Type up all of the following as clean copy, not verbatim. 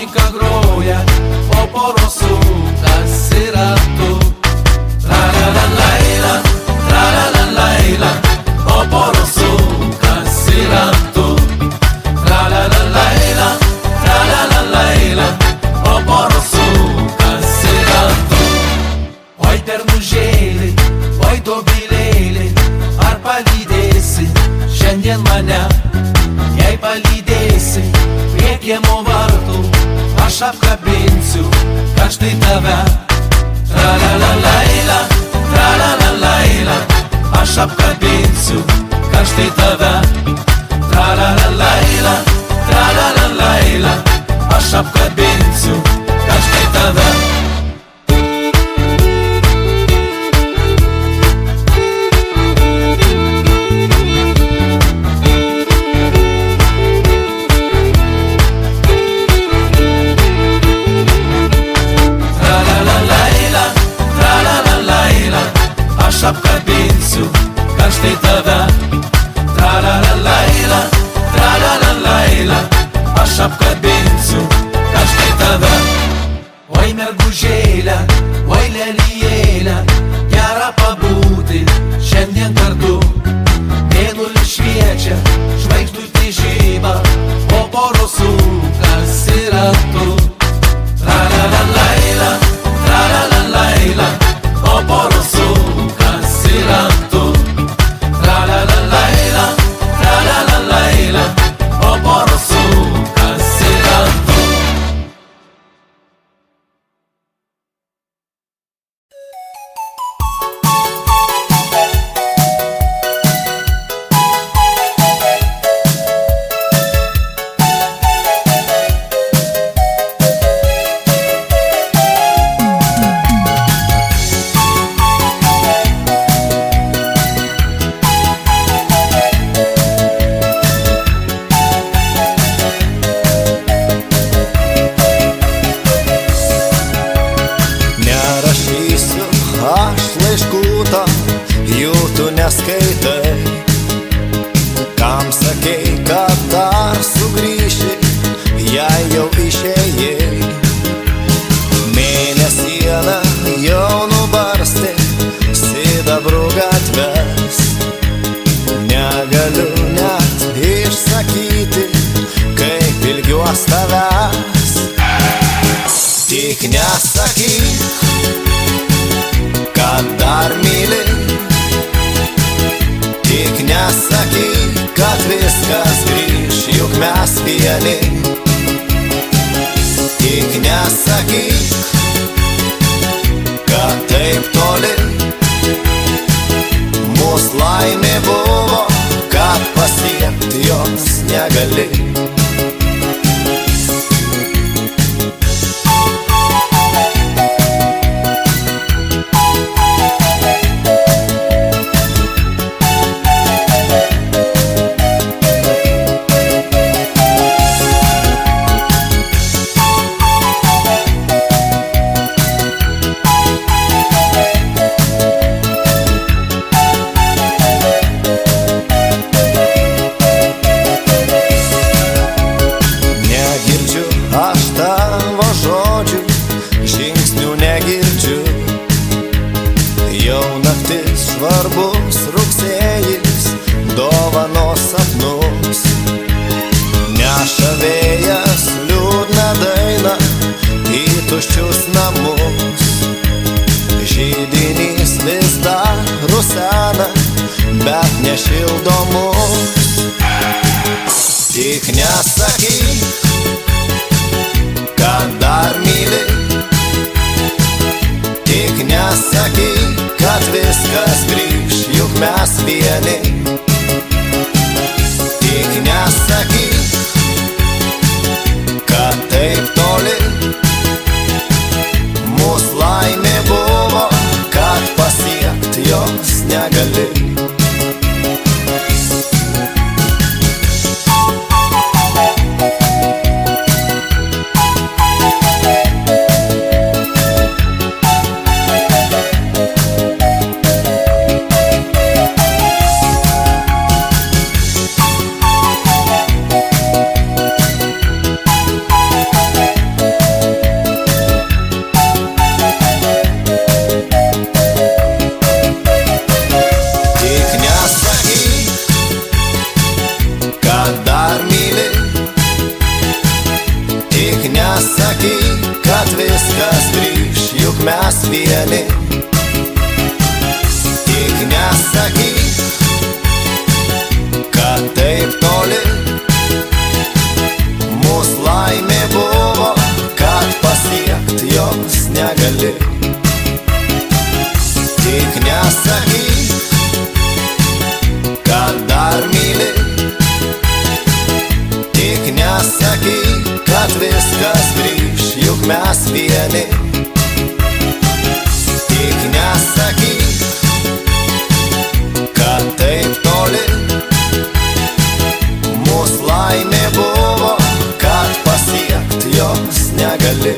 smuiką groja, o poros sukasi ratu. Tra-la-la-laila, tra-la-la-laila, o poros sukasi ratu. Tra-la-la-laila, tra-la-la-laila, o poros sukasi ratu. Oi ternužėlį, oi dobilėlį, ar palydėsi šiandien mane? Jei palydėsi prie kiemo vartų, aš apkabinsiu karštai tave. Tra-la-la-laila, tra-la-la-laila, aš apkabinsiu karštai tave. Tra-la-la-laila, tra-la-la-laila, aš apkabinsiu karštai tave. Aš apkabinsiu karštai tave. Tra-la-la-laila, tra-la-la-laila, aš apkabinsiu karštai tave. Oi mergužėlė, oi lelijėlė, gera pabūti šiandien kartu. Mėnulis šviečia, žvaigždutė žyba, o poros sukasi ratu. Tra-la-la-laila, tra-la-la-laila, o poros sukasi ratu. Tra-la-la-laila, tra-la-la-laila, o poros sukasi ratu. Tik nesakyk, kad dar myli. Tik nesakyk, kad viskas grįš, juk mes vieni. Tik nesakyk, kad taip toli mūsų laimė buvo, kad pasiekti jos negali. Svarbus rugsėjis dovanos sapnus, neša vėjas liūdną dainą į tuščius namus. Židinys vis dar rusena, bet nešildo mus. Tik nesakyk, kad dar myli. Tik nesakyk, kad viskas grįš, juk mes vieni. Tik nesakyk, kad taip toli mūsų laimė buvo, kad pasiekti jos negali. nesakyk, kad viskas grįš, juk mes vieni. Tik nesakyk, kad taip toli. Mūsų laimė buvo, kad pasiekt jos negali. Tik nesakyk, kad dar myli. Tik nesakyk, kad viskas grįš, juk mes vieni. Tik nesakyk, kad taip toli. Mūsų laimė buvo, kad pasiekt jos negali.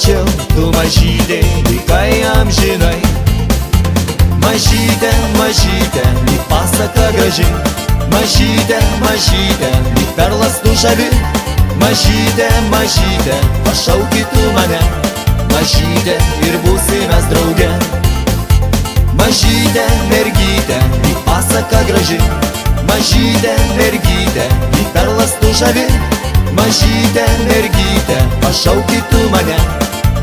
tačiau tu mažylė likai amžinai. Mažytė, mažytė, lyg pasaka graži, mažytė, mažytė, lyg perlas tu žavi. Mažytė, mažytė, pašauki tu mane, mažytė ir būsim mes drauge. Mažytė, mergytė, lyg pasaka graži, mažytė, mergytė, lyg perlas tu žavi. Mažytė, mergytė, pašauki tu mane,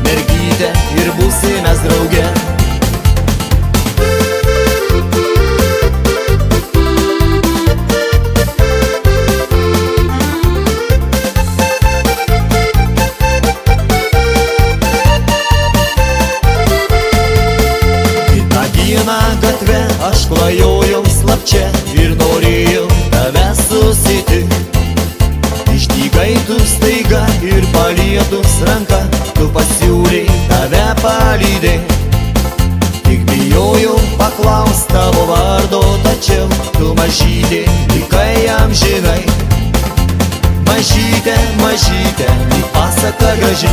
mergytė ir būsim mes drauge. Gatve aš klajojau slapčia ir norėjau tave susitikti. Išdygai tu staiga ir palietus ranką, tu pasiūlei tave palydėti. Tik bijojau paklaust tavo vardo, tačiau tu mažytė likai amžinai. Mažytė, mažytė, lyg pasaka graži,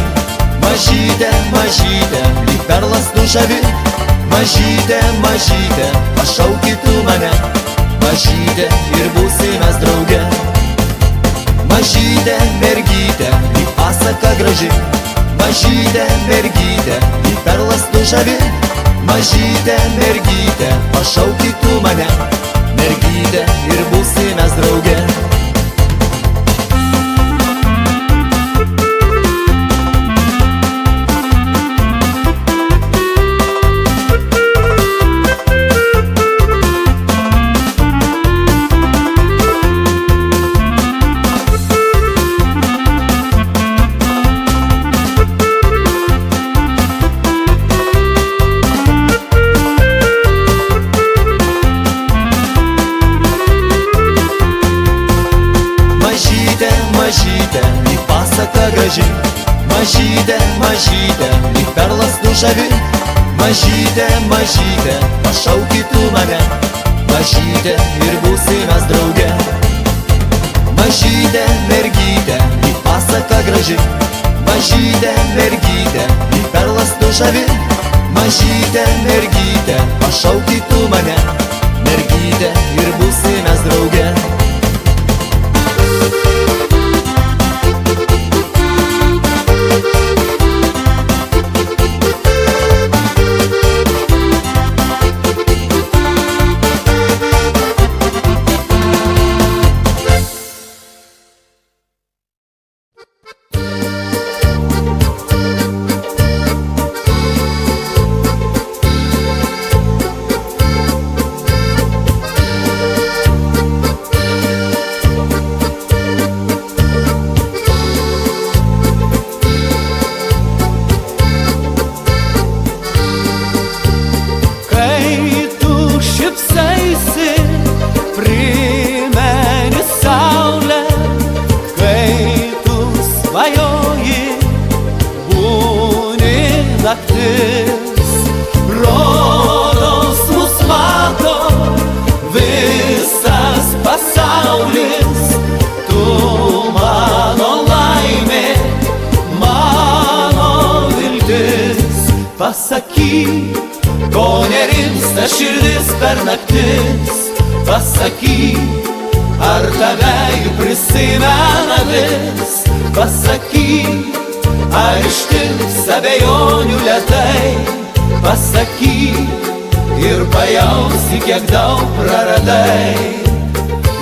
mažytė, mažytė, lyg perlas tu žavi. Mažytė, mažytė, pašauki tu mane, mažytė ir būsim mes drauge. Mažytė, mergytė, lyg pasaka graži, mažytė, mergytė, lyg perlas tu žavi. Mažytė, mergytė, pašauki tu mane, mergytė ir būsim mes drauge. Mažytė, lyg pasaka graži, mažytė, mažytė, lyg perlas tu žavi. Mažytė, mažytė, pašauki tu mane, mažytė ir būsim mes drauge. Mažytė, mergytė, lyg pasaka graži, mažytė, mergytė, lyg perlas tu žavi. Mažytė, mergytė, pašauki tu mane, mergytė ir būsim mes drauge. Rodos mus mato visas pasaulis, tu mano laimė, mano viltis. Pasakyk, ko nerimsta širdis per naktis, pasakyk, ar tave jau prisimena vis. Pasakyk, ar ištiks abejonių lėtai, pasakyk ir pajausi, kiek daug praradai.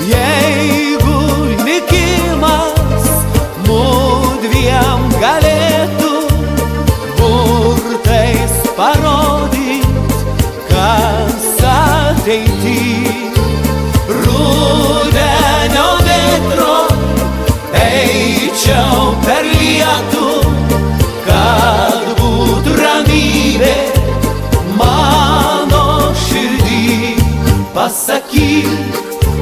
Jeigu likimas mudviem galėtų burtais parodyt, kas ateity, rudenio vėtro eičiau per lietų, kad būt ramybė mano širdį. Pasakyk,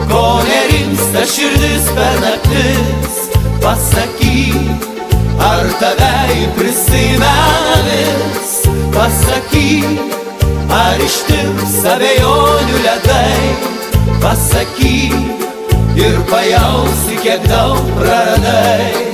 ko nerimsta širdis per naktis, pasakyk, ar tave prisimena vis. Pasakyk, ar ištiks abejonių ledai, pasakyk ir pajausi, kiek daug praradai.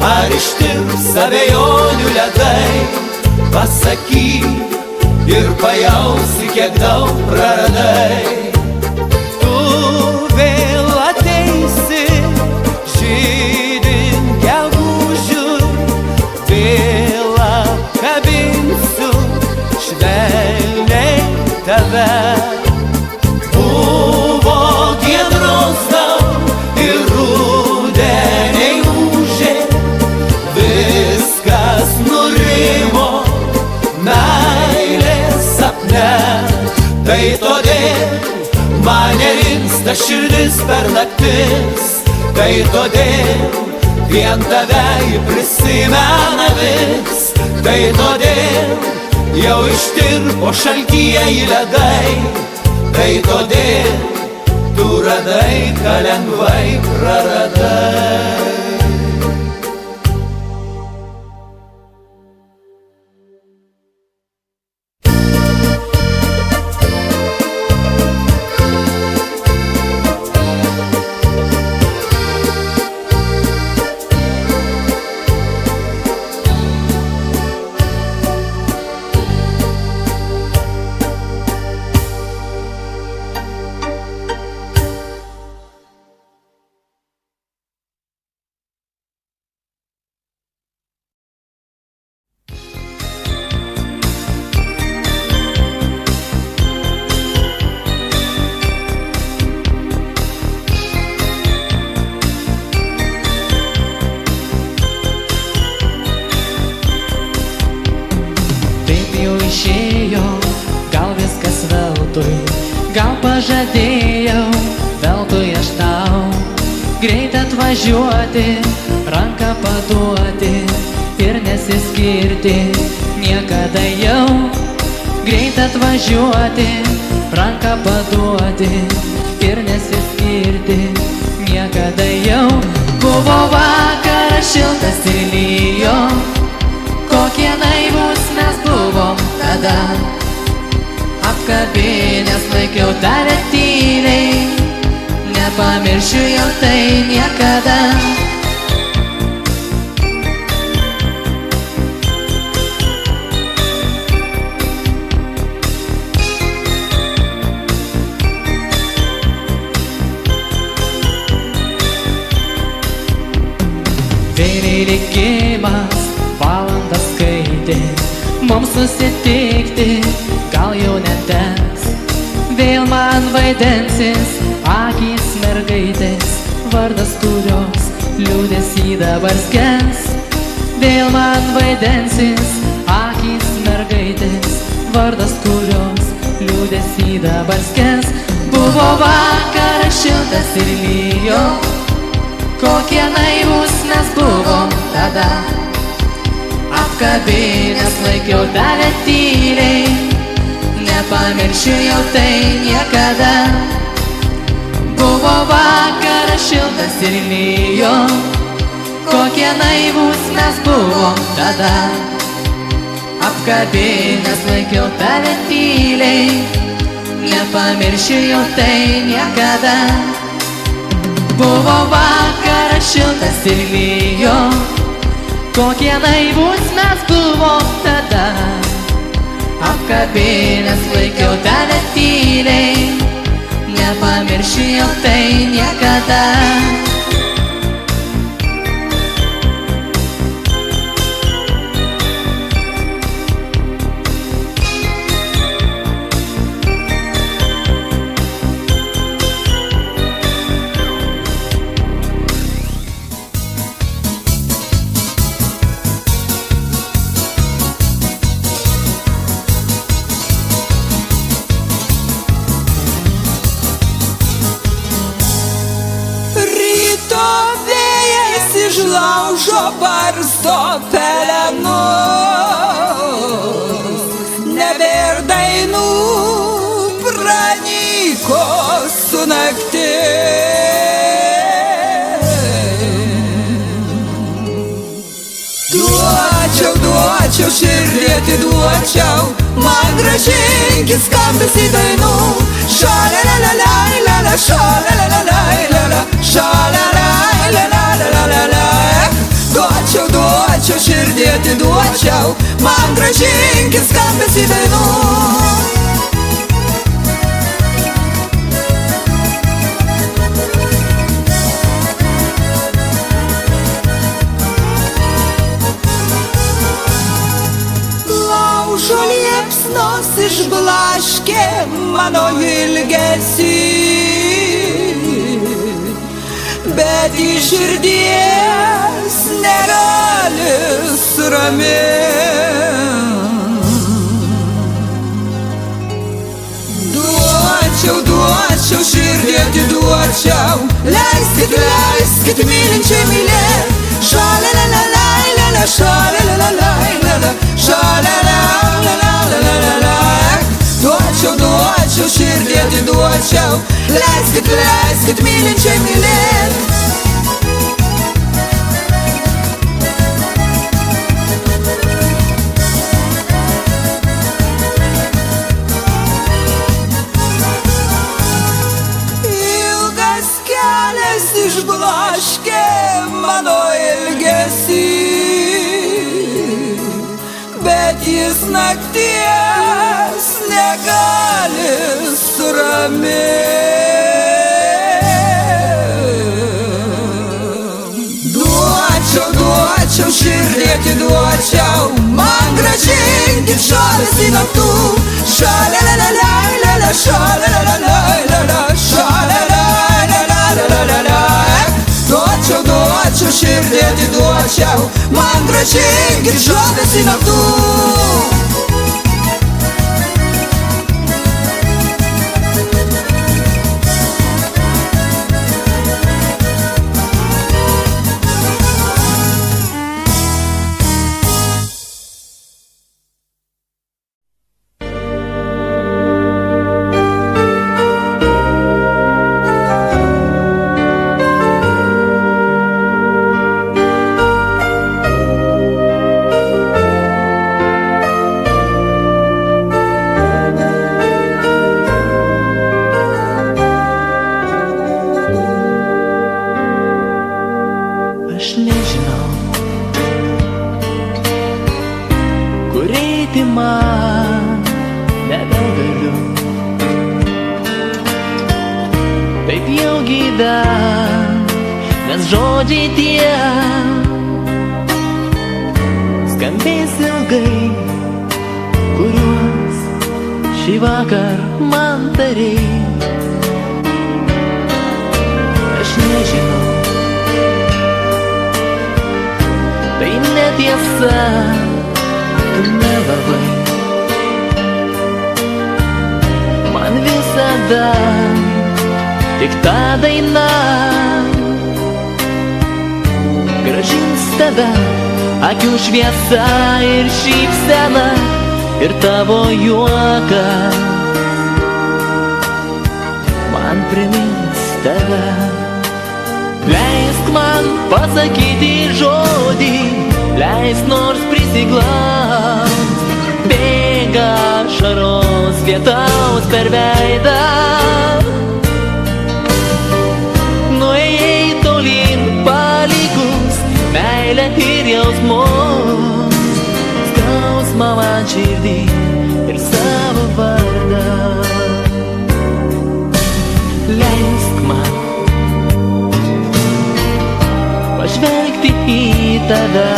ar ištirps abejonių ledai, pasakyk ir pajausi, kiek daug praradai. Tu vėl ateisi, žydint gegužių, vėl apkabinsiu švelniai tave. Buvo giedros daug ir rudeniai ūžė, viskas nurimo meilės sapne. Tai todėl man nerimsta širdis per naktis, tai todėl vien tave prisimena vis, tai todėl jau ištirpo šaltieji ledai, tai todėl tu radai, ką lengvai praradai. Gal viskas veltui, gal pažadėjau, veltui aš tau. Greit atvažiuoti, ranką paduoti ir nesiskirti niekada jau. Greit atvažiuoti, ranką paduoti ir nesiskirti niekada jau. Buvo vakaras šiltas ir lyjo, kokie naivūs mes buvom tada. Apkabinęs laikiau tave tyliai, nepamiršiu jau tai niekada. Vėliai likimas valandas skaitė, mums susitikti gal jau neteks. Vėl man vaidensis akys mergaitės, vardas kurios liūdesį dabar skęs. Vėl man vaidensis akys mergaitės, vardas kurios liūdesį dabar skęs. Buvo vakaras šiltas ir lyjo, kokie naivūs mes buvom tada. Apkabinęs laikiau tave tyliai, nepamiršiu jau tai niekada. Buvo vakaras šiltas ir lyjo, kokie naivūs mes buvom tada. Apkabinęs laikiau tave tyliai, nepamiršiu jau tai niekada. Buvo vakaras šiltas ir lyjo, kokie naivūs mes buvom tada. Apkabinęs laikiau tave tyliai, nepamiršiu jau tai niekada. Išlaužo barsto pelenus, nebėr dainų, pranyko su nakti. Duočiau širdį atiduočiau, man grąžinkis skambesį dainų. Šalalalailala, šalalalailala, šalalalailala. duočiau, man grąžinkit skambesį dainų. Laužo liepsnos išblaškė mano ilgesį, bet iš širdies negali suramint. Duočiau širdį atiduočiau, leiskit mylinčiai mylėt. Šalalalalai, šalalalalai, šalalalalai. Duočiau širdį atiduočiau, leiskit mylinčiai mylėt. Ilgas kelias išblaškė mano ilgesį, bet jis nakties negali suramint. Duočiau širdį atiduočiau, man grąžinkit žavesį naktų. Šalalalalai, šalalalalai, šalalalalai. Duočiau širdį atiduočiau, man grąžinkit žavesį naktų. Tik ta daina grąžins tave, akių šviesa ir šypsena, ir tavo juokas man primins tave. Leisk man pasakyti žodį, leisk nors prisiglaust. Bėga ašaros lietaus per veidą, nuėjai tolyn palikus meilę ir jausmus, skausmą man širdį ir savo vardą. Leisk man pažvelgti į tave,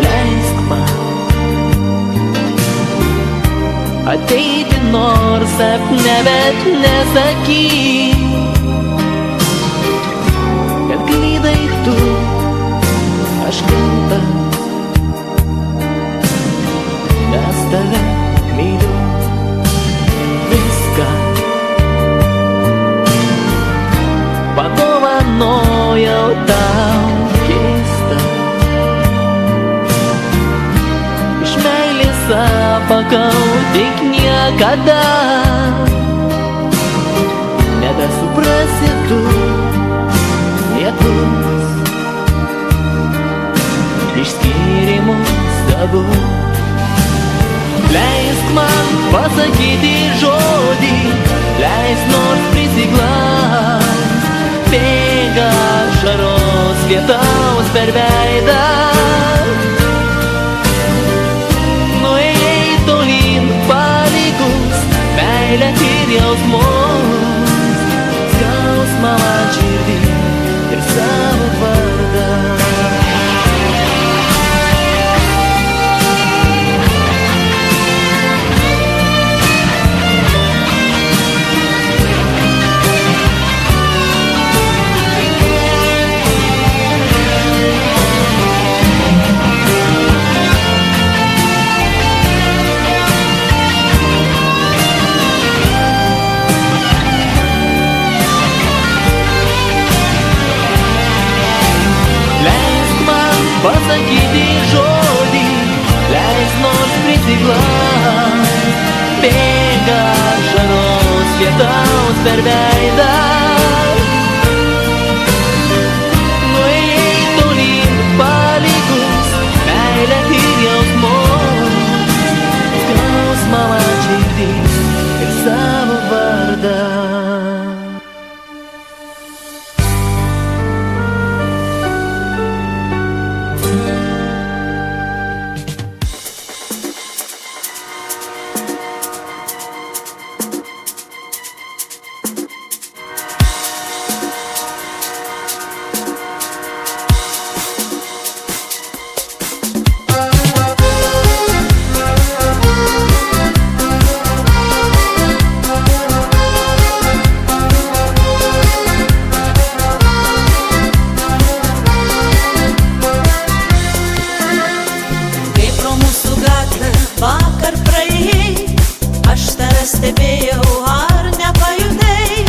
leisk man ateiti nors sapne, bet nesakyk, kad klydai tu, aš kaltas, nes tave myliu. Viską padovanojau tau keista, iš meilės apakau, tik niekada nebesuprasi tu niekus, išskyrimus abu. Leisk man pasakyti žodį, leisk nors prisiglaust. Bėga ašaros lietaus per veidą, jausmus, skausmą man širdį ir savo vardą. Pasakyti žodį, leis nors prisiglaus, bėga ašaros lietaus per veidą. Nuėjai tolyn palikus meilę ir jausmus, skausmą man širdį ir savo vardą. Stebėjau, ar nepajutai,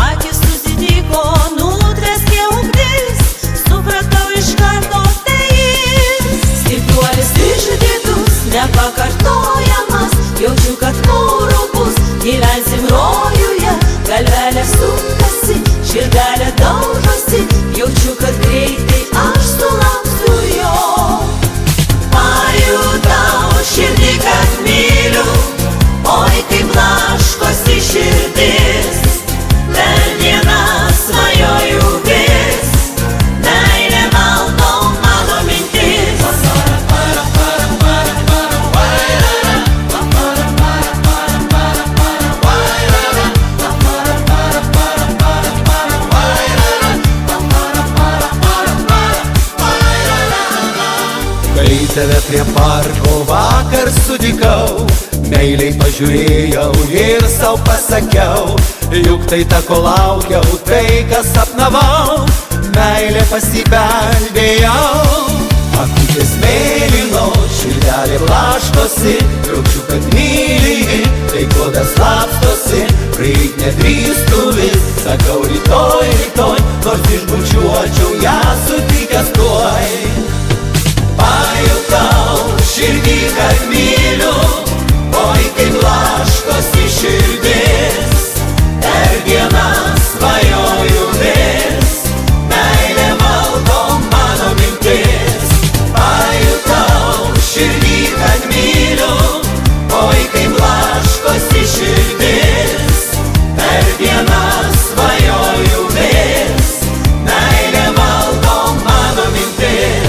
akis susitiko, nutreskė ugnis, supratau iš karto tai jis. Stipruolis išdidus, nepakartojamas, jaučiu, kad mūrų bus, gyvensim rojuje, galvelė sukasi, širdelė daužosi, jaučiu, kad greitai aš sulauksiu jo. Pajutau širdį, kad myliu, oi, kaip blaškosi širdis, per dieną svajoju vis, meilė valdo mano mintis. Kai tave prie parko vakar sutikau, meiliai pažiūrėjau ir sau pasakiau, juk tai ta, ko laukiau, tai, kas sapnavau, meilė pasibeldėjau. Akutės mėlyno, širdelė blaškosi, jaučiu, kad myli, tai kodas slapstosi, prieit nedrįstu vis, sakau rytoj, rytoj, nors išbučiuočiau ją sutikęs tuoj. Pajutau širdį, kad myliu, oi, kaip blaškosi širdis, per dieną svajoju vis, meilė valdo mano mintis. Pajutau širdį, kad myliu, oi, kaip blaškosi širdis, per dieną svajoju vis, meilė valdo mano mintis.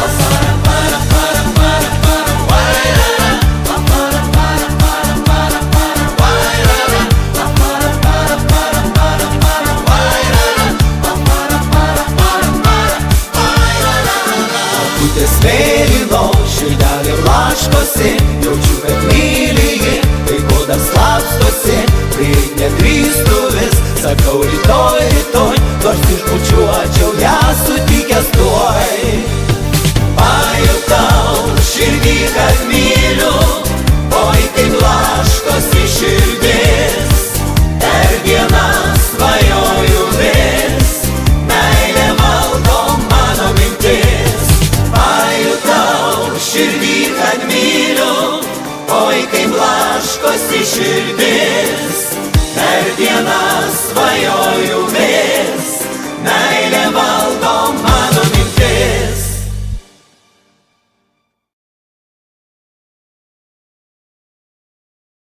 Mėlyno, širdelė blaškosi, jaučiu, kad myli, tai kodas slapstosi, prieit nedrįstu vis, sakau rytoj, rytoj, nors išbučiuočiau